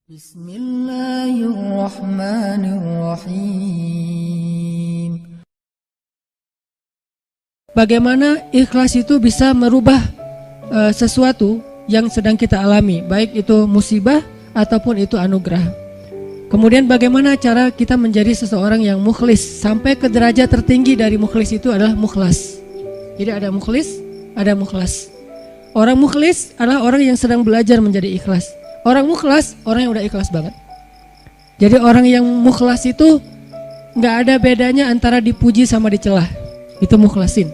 Bismillahirrahmanirrahim. Bagaimana ikhlas itu bisa merubah sesuatu yang sedang kita alami, baik itu musibah ataupun itu anugerah. Kemudian bagaimana cara kita menjadi seseorang yang mukhlis, sampai ke derajat tertinggi dari mukhlis itu adalah mukhlas. Jadi ada mukhlis, ada mukhlas. Orang mukhlis adalah orang yang sedang belajar menjadi ikhlas. Orang mukhlas, orang yang udah ikhlas banget. Jadi orang yang mukhlas itu nggak ada bedanya antara dipuji sama dicela. Itu mukhlasin.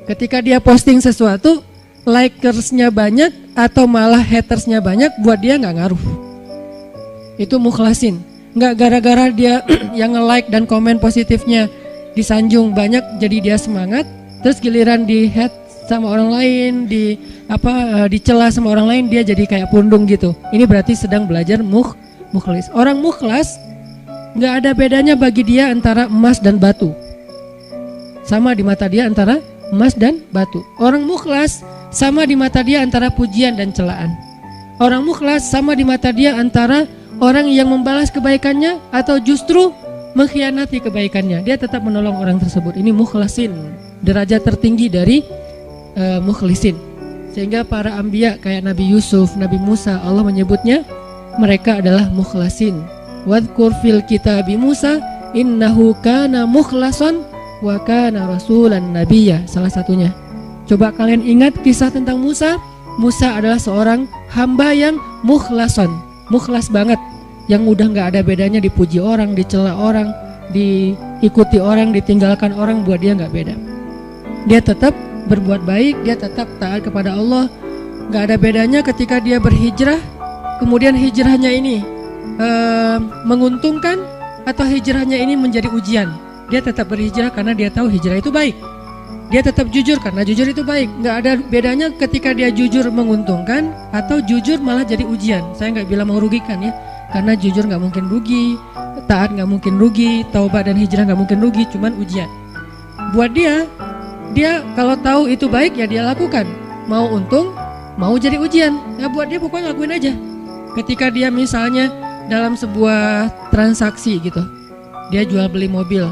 Ketika dia posting sesuatu, likersnya banyak atau malah hatersnya banyak, buat dia nggak ngaruh. Itu mukhlasin. Nggak gara-gara dia yang nge-like dan komen positifnya disanjung banyak, jadi dia semangat. Terus giliran di hate sama orang lain, dicela sama orang lain, dia jadi kayak pundung gitu. Ini berarti sedang belajar mukhlis. Orang mukhlas nggak ada bedanya bagi dia antara emas dan batu. Sama di mata dia antara emas dan batu. Orang mukhlas sama di mata dia antara pujian dan celaan. Orang mukhlas sama di mata dia antara orang yang membalas kebaikannya atau justru mengkhianati kebaikannya. Dia tetap menolong orang tersebut. Ini mukhlasin, derajat tertinggi dari mukhlisin. Sehingga para anbiya kayak Nabi Yusuf, Nabi Musa, Allah menyebutnya mereka adalah mukhlasin. Wadhkur fil kitabi Musa innahu kana mukhlasan wa kana rasulan nabiyya. Salah satunya. Coba kalian ingat kisah tentang Musa. Musa adalah seorang hamba yang mukhlason, mukhlas banget, yang udah nggak ada bedanya dipuji orang, dicela orang, diikuti orang, ditinggalkan orang, buat dia nggak beda. Dia tetap berbuat baik, dia tetap taat kepada Allah. Nggak ada bedanya ketika dia berhijrah, kemudian hijrahnya ini menguntungkan atau hijrahnya ini menjadi ujian. Dia tetap berhijrah karena dia tahu hijrah itu baik. Dia tetap jujur karena jujur itu baik. Nggak ada bedanya ketika dia jujur menguntungkan atau jujur malah jadi ujian. Saya nggak bilang merugikan ya, karena jujur nggak mungkin rugi, taat nggak mungkin rugi, taubat dan hijrah nggak mungkin rugi, cuman ujian. Buat dia kalau tahu itu baik ya dia lakukan. Mau untung, mau jadi ujian, ya buat dia pokoknya lakuin aja. Ketika dia misalnya dalam sebuah transaksi gitu, dia jual beli mobil.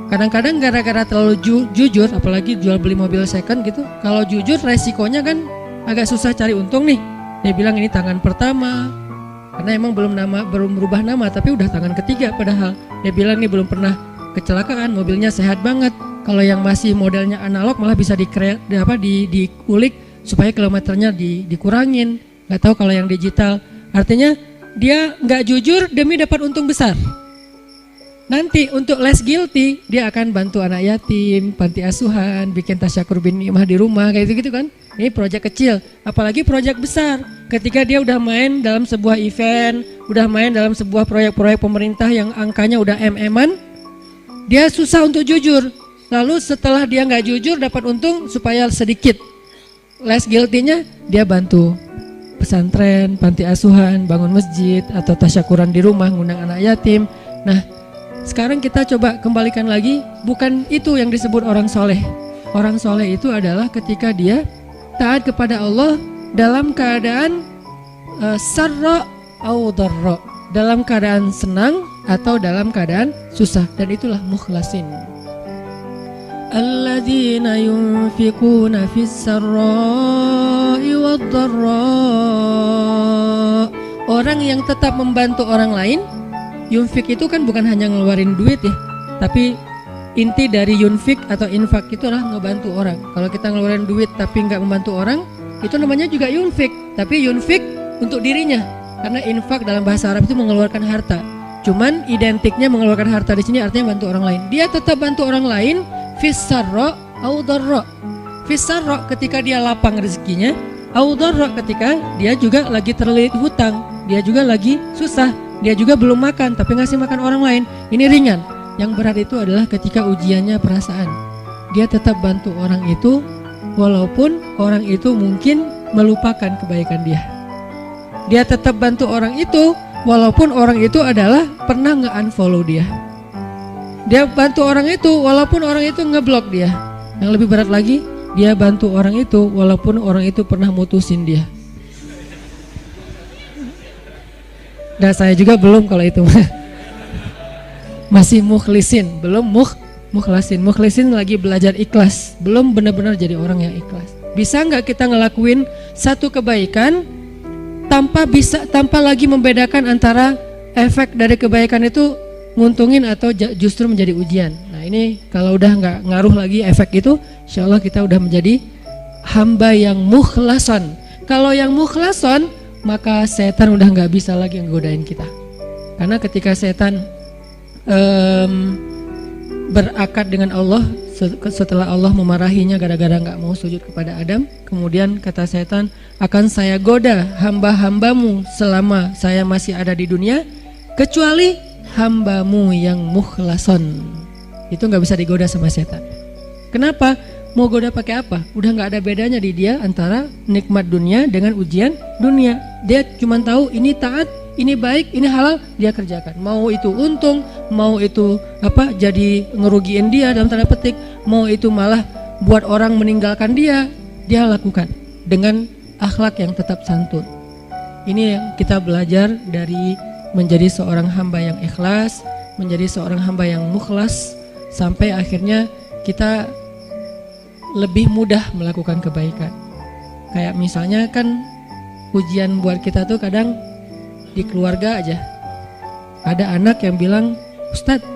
Kadang-kadang gara-gara terlalu jujur, apalagi jual beli mobil second gitu, kalau jujur resikonya kan agak susah cari untung nih. Dia bilang ini tangan pertama, karena emang belum berubah nama, tapi udah tangan ketiga padahal. Dia bilang ini belum pernah kecelakaan, mobilnya sehat banget. Kalau yang masih modelnya analog malah bisa diulik supaya kilometernya dikurangin. Nggak tahu kalau yang digital. Artinya dia nggak jujur demi dapat untung besar. Nanti untuk less guilty dia akan bantu anak yatim, panti asuhan, bikin tasyakur bin ni'mah di rumah kayak gitu kan. Ini proyek kecil, apalagi proyek besar. Ketika dia udah main dalam sebuah event, udah main dalam sebuah proyek-proyek pemerintah yang angkanya udah MM-an, dia susah untuk jujur. Lalu setelah dia nggak jujur dapat untung supaya sedikit less guilty-nya, dia bantu pesantren, panti asuhan, bangun masjid atau tasyakuran di rumah, ngundang anak yatim. Nah, sekarang kita coba kembalikan lagi, bukan itu yang disebut orang soleh. Orang soleh itu adalah ketika dia taat kepada Allah dalam keadaan sarra au dharra, dalam keadaan senang atau dalam keadaan susah, dan itulah mukhlasin. Alladzina yunfikuna fis sarra'i wad dharra. Orang yang tetap membantu orang lain. Yunfik itu kan bukan hanya ngeluarin duit ya, tapi inti dari yunfik atau infak itu adalah ngebantu orang. Kalau kita ngeluarin duit tapi nggak membantu orang, itu namanya juga yunfik. Tapi yunfik untuk dirinya, karena infak dalam bahasa Arab itu mengeluarkan harta. Cuman identiknya mengeluarkan harta di sini artinya bantu orang lain. Dia tetap bantu orang lain fis sarra au dharra. Fis sarra ketika dia lapang rezekinya, au dharra ketika dia juga lagi terlilit hutang, dia juga lagi susah. Dia juga belum makan tapi ngasih makan orang lain. Ini ringan. Yang berat itu adalah ketika ujiannya perasaan. Dia tetap bantu orang itu walaupun orang itu mungkin melupakan kebaikan dia. Dia tetap bantu orang itu walaupun orang itu adalah pernah nge-unfollow dia. Dia bantu orang itu walaupun orang itu ngeblok dia. Yang lebih berat lagi, dia bantu orang itu walaupun orang itu pernah mutusin dia. Dan saya juga belum kalau itu. Masih mukhlisin, belum mukhlasin. Mukhlisin lagi belajar ikhlas, belum benar-benar jadi orang yang ikhlas. Bisa nggak kita ngelakuin satu kebaikan tanpa lagi membedakan antara efek dari kebaikan itu nguntungin atau justru menjadi ujian. Nah ini kalau udah nggak ngaruh lagi efek itu, insya Allah kita udah menjadi hamba yang mukhlason. Kalau yang mukhlason, maka setan udah nggak bisa lagi nggodain kita. Karena ketika setan berakad dengan Allah setelah Allah memarahinya gara-gara nggak mau sujud kepada Adam, kemudian kata setan, akan saya goda hamba-hambamu selama saya masih ada di dunia, kecuali hambamu yang mukhlason. Itu nggak bisa digoda sama setan. Kenapa? Mau goda pakai apa? Udah nggak ada bedanya di dia antara nikmat dunia dengan ujian dunia. Dia cuma tahu ini taat, ini baik, ini halal, dia kerjakan. Mau itu untung, mau itu jadi ngerugiin dia dalam tanda petik, mau itu malah buat orang meninggalkan dia lakukan dengan akhlak yang tetap santun. Ini yang kita belajar dari menjadi seorang hamba yang ikhlas, menjadi seorang hamba yang mukhlas, sampai akhirnya kita lebih mudah melakukan kebaikan. Kayak misalnya kan ujian buat kita tuh kadang di keluarga aja. Ada anak yang bilang, Ustadz,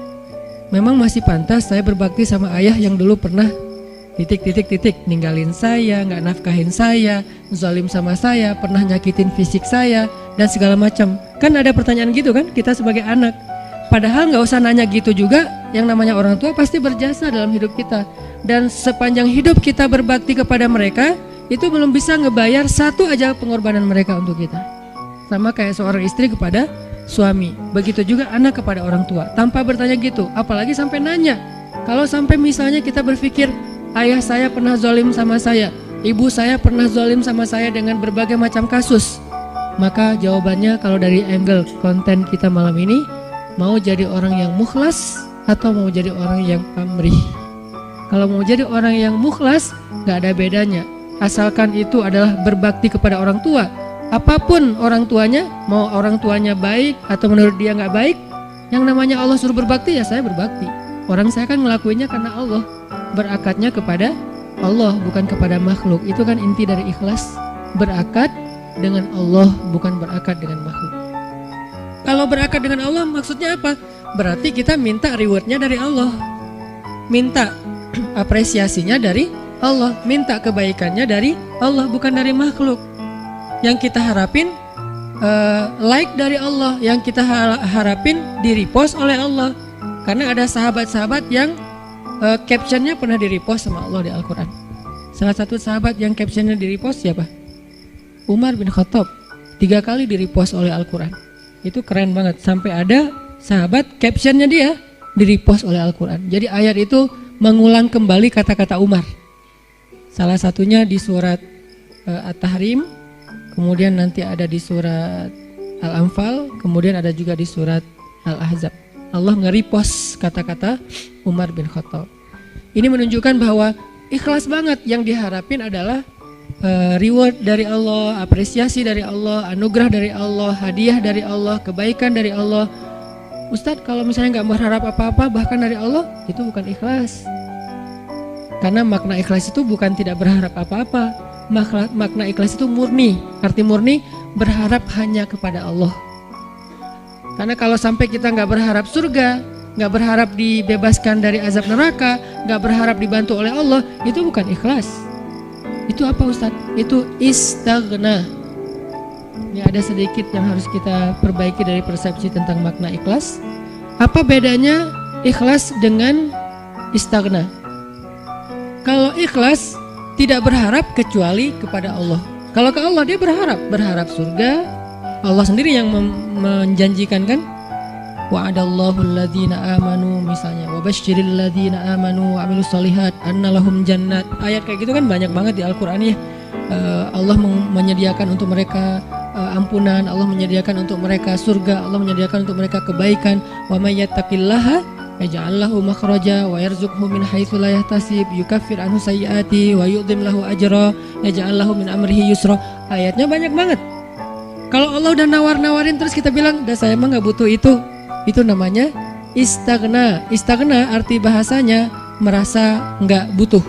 memang masih pantas saya berbakti sama ayah yang dulu pernah ninggalin saya, nggak nafkahin saya, zalim sama saya, pernah nyakitin fisik saya, dan segala macam. Kan ada pertanyaan gitu kan kita sebagai anak. Padahal nggak usah nanya gitu juga, yang namanya orang tua pasti berjasa dalam hidup kita. Dan sepanjang hidup kita berbakti kepada mereka, itu belum bisa ngebayar satu aja pengorbanan mereka untuk kita. Sama kayak seorang istri kepada suami, begitu juga anak kepada orang tua. Tanpa bertanya gitu, apalagi sampai nanya. Kalau sampai misalnya kita berpikir, ayah saya pernah zalim sama saya, ibu saya pernah zalim sama saya dengan berbagai macam kasus, maka jawabannya kalau dari angle konten kita malam ini, mau jadi orang yang mukhlas atau mau jadi orang yang pamrih. Kalau mau jadi orang yang mukhlas, gak ada bedanya. Asalkan itu adalah berbakti kepada orang tua. Apapun orang tuanya, mau orang tuanya baik atau menurut dia gak baik, yang namanya Allah suruh berbakti, ya saya berbakti. Orang saya kan ngelakuinnya karena Allah, berakadnya kepada Allah, bukan kepada makhluk. Itu kan inti dari ikhlas, berakad dengan Allah, bukan berakad dengan makhluk. Kalau berakad dengan Allah maksudnya apa? Berarti kita minta rewardnya dari Allah, minta apresiasinya dari Allah, minta kebaikannya dari Allah, bukan dari makhluk. Yang kita harapin like dari Allah, yang kita harapin di repost oleh Allah. Karena ada sahabat-sahabat yang captionnya pernah di repost sama Allah di Al-Quran. Salah satu sahabat yang captionnya di repost siapa? Umar bin Khattab, 3 kali di repost oleh Al-Quran. Itu keren banget, sampai ada sahabat captionnya dia di repost oleh Al-Quran. Jadi ayat itu mengulang kembali kata-kata Umar. Salah satunya di surat At-Tahrim, kemudian nanti ada di surat Al-Anfal, kemudian ada juga di surat Al-Ahzab. Allah nge-repost kata-kata Umar bin Khattab. Ini menunjukkan bahwa ikhlas banget, yang diharapin adalah reward dari Allah, apresiasi dari Allah, anugerah dari Allah, hadiah dari Allah, kebaikan dari Allah. Ustadz, kalau misalnya gak berharap apa-apa bahkan dari Allah, itu bukan ikhlas. Karena makna ikhlas itu bukan tidak berharap apa-apa. Makna ikhlas itu murni. Arti murni, berharap hanya kepada Allah. Karena kalau sampai kita gak berharap surga, gak berharap dibebaskan dari azab neraka, gak berharap dibantu oleh Allah, itu bukan ikhlas. Itu apa Ustadz? Itu istaghna. Ini ada sedikit yang harus kita perbaiki dari persepsi tentang makna ikhlas. Apa bedanya ikhlas dengan istaghna? Kalau ikhlas tidak berharap kecuali kepada Allah. Kalau ke Allah dia berharap surga. Allah sendiri yang menjanjikan kan? Wa'adallahu alladhina amanu, misalnya wabasyiril ladhina amanu wa amilus solihat anna lahum jannat. Ayat kayak gitu kan banyak banget di Al-Quran ya. Allah menyediakan untuk mereka ampunan, Allah menyediakan untuk mereka surga, Allah menyediakan untuk mereka kebaikan. Wa may yattaqillaha yaj'al lahu makhraja wa yarzuqhu min haitsu la yahtasib, yukaffir anhu sayyiati wa yu'dhim lahu ajra, yaj'al lahu min amrihi yusra. Ayatnya banyak banget. Kalau Allah udah nawar-nawarin terus kita bilang, "Dah saya emang nggak butuh itu." Itu namanya istagna. Istagna arti bahasanya merasa nggak butuh.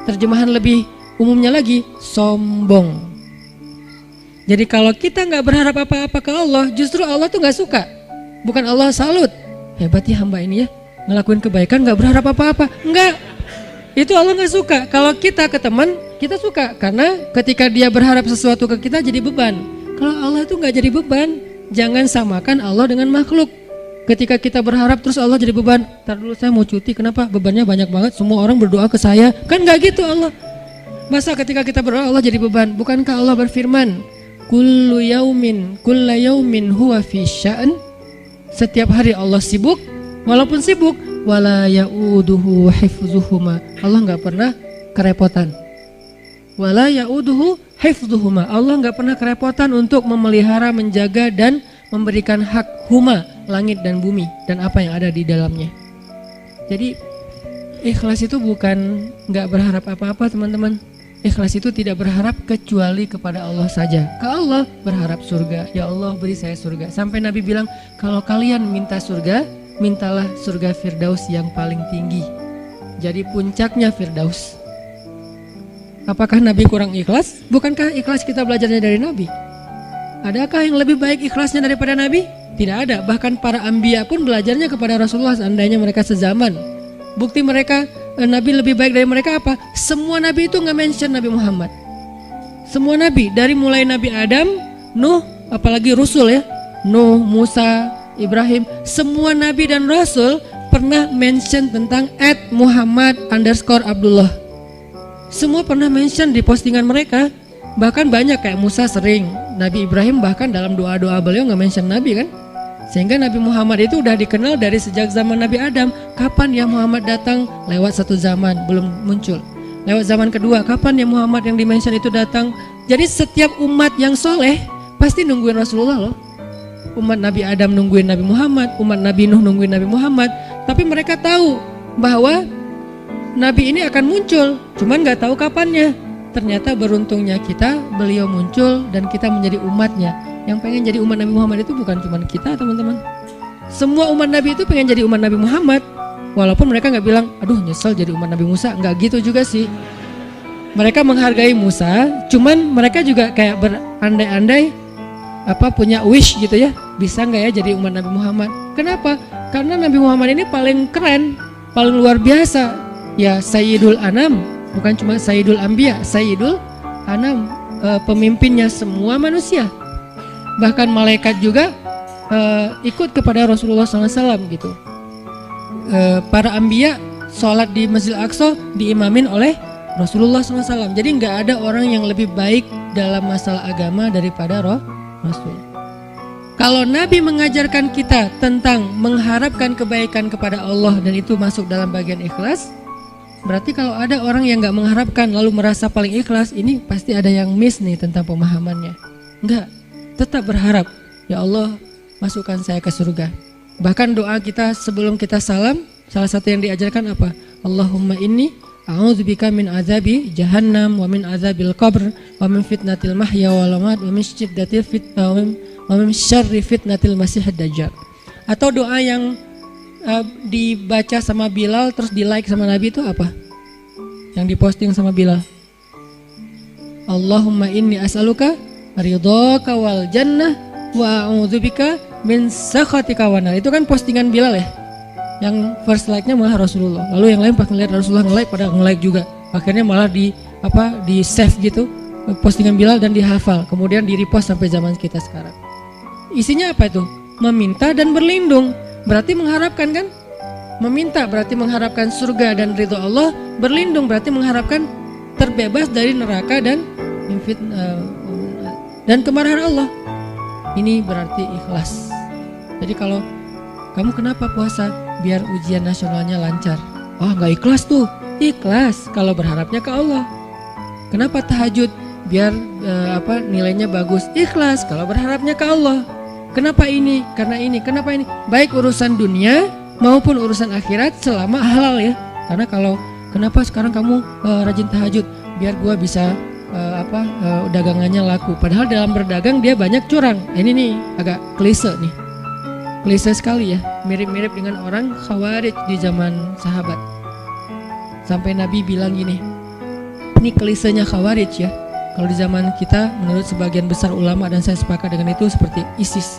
Terjemahan lebih umumnya lagi, sombong. Jadi kalau kita nggak berharap apa-apa ke Allah, justru Allah tuh nggak suka. Bukan Allah salut, hebat ya hamba ini ya, ngelakuin kebaikan nggak berharap apa-apa. Enggak, itu Allah nggak suka. Kalau kita ke teman, kita suka karena ketika dia berharap sesuatu ke kita jadi beban. Kalau Allah itu nggak jadi beban. Jangan samakan Allah dengan makhluk. Ketika kita berharap terus Allah jadi beban. Ntar dulu saya mau cuti, kenapa? Bebannya banyak banget, semua orang berdoa ke saya. Kan nggak gitu Allah. Masa ketika kita berdoa Allah jadi beban? Bukankah Allah berfirman, "Kullu yaumin kulla yaumin huwa fi sya'an." Setiap hari Allah sibuk, walaupun sibuk, wala ya'uduhu hifzuhuma. Allah nggak pernah kerepotan. Wala ya'uduhu hifzuhuma. Allah nggak pernah kerepotan untuk memelihara, menjaga dan memberikan hak huma, langit dan bumi dan apa yang ada di dalamnya. Jadi ikhlas itu bukan nggak berharap apa-apa teman-teman. Ikhlas itu tidak berharap kecuali kepada Allah saja. Ke Allah berharap surga. Ya Allah beri saya surga. Sampai Nabi bilang, kalau kalian minta surga, mintalah surga Firdaus yang paling tinggi. Jadi puncaknya Firdaus. Apakah Nabi kurang ikhlas? Bukankah ikhlas kita belajarnya dari Nabi? Adakah yang lebih baik ikhlasnya daripada Nabi? Tidak ada. Bahkan para anbiya pun belajarnya kepada Rasulullah seandainya mereka sezaman. Bukti mereka Nabi lebih baik dari mereka apa? Semua Nabi itu nggak mention Nabi Muhammad. Semua Nabi dari mulai Nabi Adam, Nuh, apalagi Rasul ya, Nuh, Musa, Ibrahim, semua Nabi dan Rasul pernah mention tentang @Muhammad_Abdullah. Semua pernah mention di postingan mereka. Bahkan banyak kayak Musa sering, Nabi Ibrahim bahkan dalam doa-doa beliau nggak mention Nabi kan. Sehingga Nabi Muhammad itu udah dikenal dari sejak zaman Nabi Adam. Kapan ya Muhammad datang? Lewat satu zaman, belum muncul. Lewat zaman kedua, kapan ya Muhammad yang dimention itu datang? Jadi setiap umat yang soleh pasti nungguin Rasulullah loh. Umat Nabi Adam nungguin Nabi Muhammad, umat Nabi Nuh nungguin Nabi Muhammad. Tapi mereka tahu bahwa Nabi ini akan muncul, cuman gak tahu kapannya. Ternyata beruntungnya kita, beliau muncul dan kita menjadi umatnya. Yang pengen jadi umat Nabi Muhammad itu bukan cuma kita teman-teman. Semua umat Nabi itu pengen jadi umat Nabi Muhammad. Walaupun mereka gak bilang, aduh nyesel jadi umat Nabi Musa. Gak gitu juga sih. Mereka menghargai Musa, cuman mereka juga kayak berandai-andai punya wish gitu ya. Bisa gak ya jadi umat Nabi Muhammad? Kenapa? Karena Nabi Muhammad ini paling keren, paling luar biasa. Ya Sayyidul Anam, bukan cuma Sayyidul Anbiya, Sayyidul Anam, pemimpinnya semua manusia. Bahkan malaikat juga ikut kepada Rasulullah SAW gitu. Para anbiya sholat di Masjid Al-Aqsa diimamin oleh Rasulullah SAW. Jadi nggak ada orang yang lebih baik dalam masalah agama daripada Rasul. Kalau Nabi mengajarkan kita tentang mengharapkan kebaikan kepada Allah dan itu masuk dalam bagian ikhlas, berarti kalau ada orang yang nggak mengharapkan lalu merasa paling ikhlas, ini pasti ada yang miss nih tentang pemahamannya. Enggak. Tetap berharap, ya Allah masukkan saya ke surga. Bahkan doa kita sebelum kita salam, salah satu yang diajarkan apa? Allahumma inni a'udzubika min azabi jahannam wa min azabil qabr wa min fitnatil mahya wal mamat wa min syiddatil fitnah wa min syarri fitnatil masiihid dajjal. Atau doa yang dibaca sama Bilal terus di like sama Nabi itu apa? Yang diposting sama Bilal. Allahumma inni as'aluka ridhaka wal jannah wa a'udzubika min sakhatika wan nar. Itu kan postingan Bilal ya. Yang first like-nya malah Rasulullah. Lalu yang lain pas ngeliat Rasulullah nge-like pada nge-like juga. Akhirnya malah di save gitu postingan Bilal dan dihafal. Kemudian di-repost sampai zaman kita sekarang. Isinya apa itu? Meminta dan berlindung. Berarti mengharapkan kan? Meminta berarti mengharapkan surga dan ridho Allah. Berlindung berarti mengharapkan terbebas dari neraka dan kemarahan Allah. Ini berarti ikhlas. Jadi kalau kamu kenapa puasa? Biar ujian nasionalnya lancar. Oh gak ikhlas tuh. Ikhlas kalau berharapnya ke Allah. Kenapa tahajud? Biar nilainya bagus. Ikhlas kalau berharapnya ke Allah. Kenapa ini? Karena ini. Kenapa ini? Baik urusan dunia maupun urusan akhirat selama halal ya. Karena kalau kenapa sekarang kamu rajin tahajud? Biar gua bisa dagangannya laku. Padahal dalam berdagang dia banyak curang. Ini nih agak klise nih. Klise sekali ya. Mirip-mirip dengan orang Khawarij di zaman sahabat. Sampai Nabi bilang gini. Ini klisenya Khawarij ya. Kalau di zaman kita menurut sebagian besar ulama dan saya sepakat dengan itu seperti ISIS.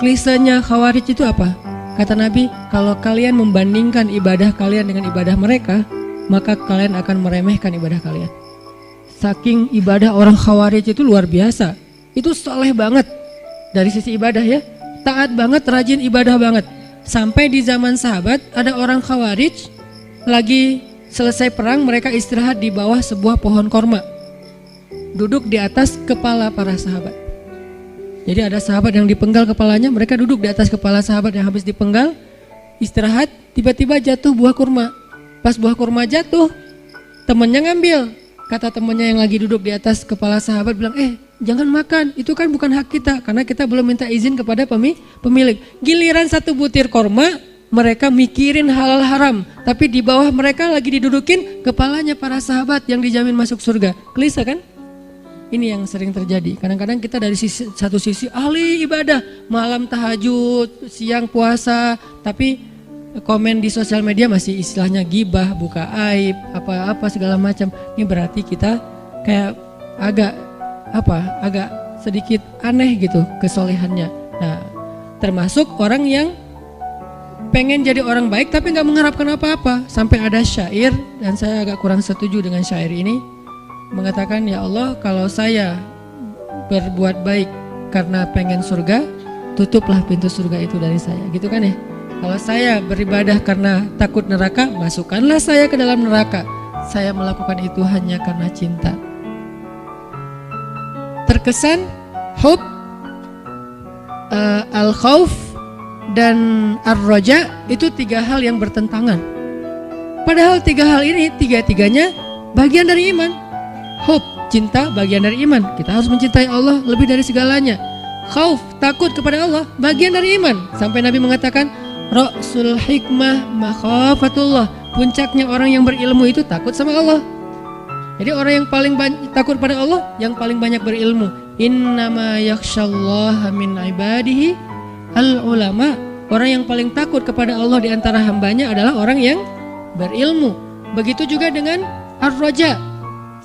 Klisenya Khawarij itu apa? Kata Nabi, kalau kalian membandingkan ibadah kalian dengan ibadah mereka, maka kalian akan meremehkan ibadah kalian. Saking ibadah orang Khawarij itu luar biasa. Itu soleh banget dari sisi ibadah ya. Taat banget, rajin ibadah banget. Sampai di zaman sahabat ada orang Khawarij lagi selesai perang, mereka istirahat di bawah sebuah pohon korma. Duduk di atas kepala para sahabat. Jadi ada sahabat yang dipenggal kepalanya, mereka duduk di atas kepala sahabat yang habis dipenggal, istirahat, tiba-tiba jatuh buah kurma. Pas buah kurma jatuh, temannya ngambil. Kata temannya yang lagi duduk di atas kepala sahabat bilang, jangan makan, itu kan bukan hak kita, karena kita belum minta izin kepada pemilik. Giliran satu butir kurma, mereka mikirin halal haram, tapi di bawah mereka lagi didudukin kepalanya para sahabat yang dijamin masuk surga. Klise kan? Ini yang sering terjadi. Kadang-kadang kita dari satu sisi ahli ibadah, malam tahajud, siang puasa, tapi komen di sosial media masih istilahnya gibah, buka aib, apa-apa segala macam. Ini berarti kita kayak agak sedikit aneh gitu kesolehannya. Nah, termasuk orang yang pengen jadi orang baik tapi nggak mengharapkan apa-apa. Sampai ada syair, dan saya agak kurang setuju dengan syair ini, mengatakan, ya Allah, kalau saya berbuat baik karena pengen surga, tutuplah pintu surga itu dari saya, gitu kan ya. Kalau saya beribadah karena takut neraka, masukkanlah saya ke dalam neraka. Saya melakukan itu hanya karena cinta. Terkesan hub, al-khauf dan ar-roja itu tiga hal yang bertentangan. Padahal tiga hal ini tiga-tiganya bagian dari iman. Hub, cinta, bagian dari iman. Kita harus mencintai Allah lebih dari segalanya. Khauf, takut kepada Allah, bagian dari iman. Sampai Nabi mengatakan, Ra'sul hikmah makhafatullah. Puncaknya orang yang berilmu itu takut sama Allah. Jadi orang yang paling takut pada Allah, yang paling banyak berilmu. Innama yakhshallaha min ibadihi al-ulama. Orang yang paling takut kepada Allah di antara hambanya adalah orang yang berilmu. Begitu juga dengan ar-raja.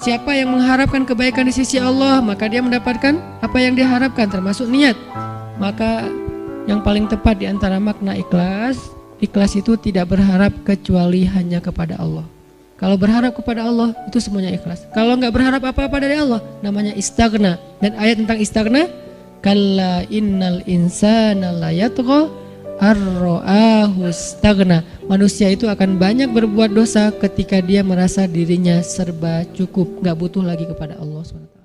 Siapa yang mengharapkan kebaikan di sisi Allah, maka dia mendapatkan apa yang diharapkan, termasuk niat. Maka yang paling tepat di antara makna ikhlas, ikhlas itu tidak berharap kecuali hanya kepada Allah. Kalau berharap kepada Allah, itu semuanya ikhlas. Kalau nggak berharap apa-apa dari Allah, namanya istaghna. Dan ayat tentang istaghna, kalla innal insana la yatgha ar-ra'ahu istaghna. Manusia itu akan banyak berbuat dosa ketika dia merasa dirinya serba cukup, gak butuh lagi kepada Allah SWT.